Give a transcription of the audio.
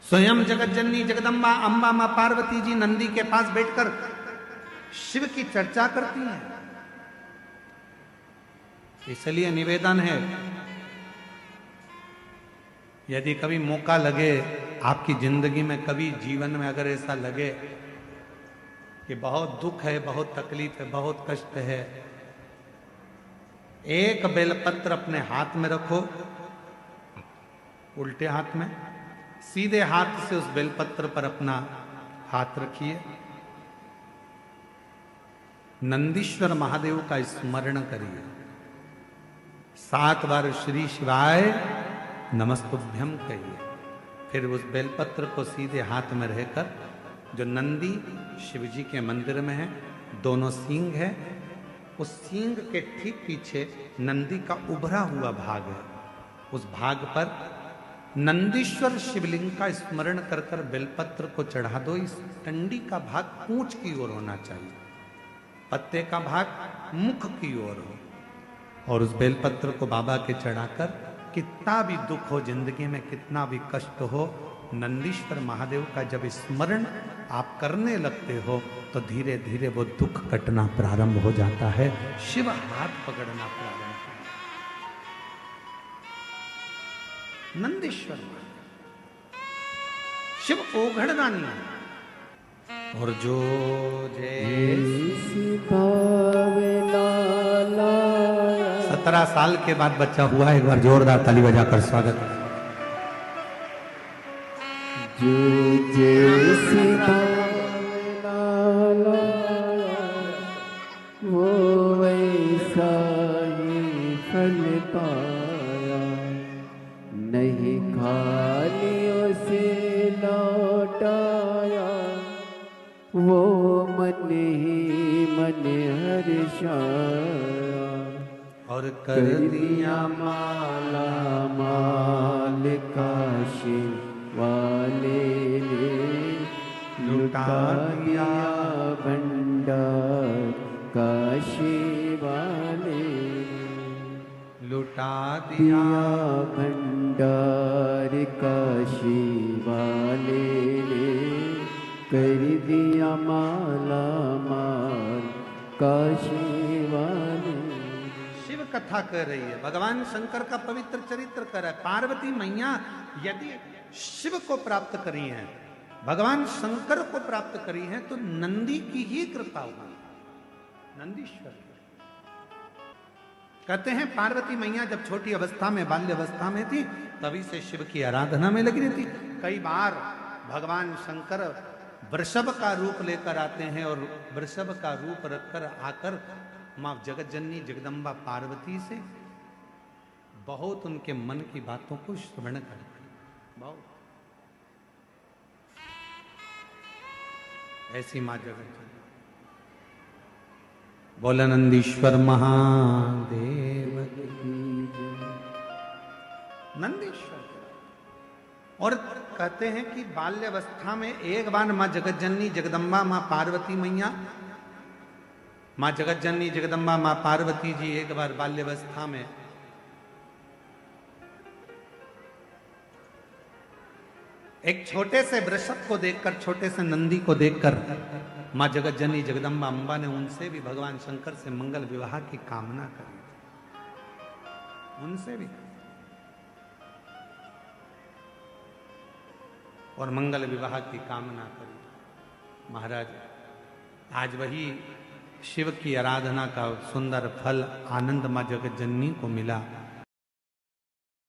स्वयं जगत जननी जगदम्बा अम्बा मां पार्वती जी नंदी के पास बैठकर शिव की चर्चा करती हैं। इसलिए निवेदन है, यदि कभी मौका लगे आपकी जिंदगी में, कभी जीवन में अगर ऐसा लगे कि बहुत दुख है, बहुत तकलीफ है, बहुत कष्ट है, एक बेलपत्र अपने हाथ में रखो, उल्टे हाथ में, सीधे हाथ से उस बेलपत्र पर अपना हाथ रखिए, नंदीश्वर महादेव का स्मरण करिए, 7 बार श्री शिवाय नमस्तुभ्यम कहिए। फिर उस बेलपत्र को सीधे हाथ में रहकर, जो नंदी शिव जी के मंदिर में है, दोनों सींग है, उस सींग के ठीक पीछे नंदी का उभरा हुआ भाग है, उस भाग पर नंदीश्वर शिवलिंग का स्मरण कर कर बेलपत्र को चढ़ा दो। इस टंडी का भाग पूंछ की ओर होना चाहिए, पत्ते का भाग मुख की ओर हो, और उस बेलपत्र को बाबा के चढ़ाकर, कितना भी दुख हो जिंदगी में, कितना भी कष्ट हो, नंदीश्वर महादेव का जब स्मरण आप करने लगते हो तो धीरे धीरे वो दुख कटना प्रारंभ हो जाता है, शिव हाथ पकड़ना प्रारंभ हो। नंदीश्वर शिव ओघड़दानी, और जो जैसी 17 साल के बाद बच्चा हुआ है, एक बार जोरदार ताली बजाकर स्वागत। जो जैसी वो वैसा ही फल पाया, नहीं खालियों से लौटाया, वो मन ही मन हर्षाया, और कर दिया माला माल काशी वाले ने, लुटा दिया भंडार काशी वाले ने, लुटा दिया भंडार काशी वाले ने, कर दिया माला माल काशी वाले। शिव कथा कर रही है, भगवान शंकर का पवित्र चरित्र कर रहा है। पार्वती मैया यदि शिव को प्राप्त करी हैं, भगवान शंकर को प्राप्त करी हैं, तो नंदी की ही कृपा हुई, नंदीश्वर। कहते हैं पार्वती मैया जब छोटी अवस्था में, बाल्य अवस्था में थी, तभी से शिव की आराधना में लगी रहती। कई बार भगवान शंकर वृषभ का रूप लेकर आते हैं, और वृषभ का रूप रखकर आकर मां जगत जननी जगदम्बा पार्वती से बहुत उनके मन की बातों को श्रवण करते, बहुत ऐसी मां जगत जननी। बोला नंदीश्वर महादेव की जय। नंदीश्वर। और कहते हैं कि बाल्यावस्था में एक बार मां जगत जननी जगदम्बा मां पार्वती मैया, मां जगत जननी जगदम्बा मां पार्वती जी एक बार बाल्यावस्था में एक छोटे से वृषभ को देखकर, छोटे से नंदी को देखकर मां जगत जननी जगदम्बा अम्बा ने उनसे भी भगवान शंकर से मंगल विवाह की कामना करी, उनसे भी, और मंगल विवाह की कामना करी। महाराज आज वही शिव की आराधना का सुंदर फल आनंद मां जगत जननी को मिला।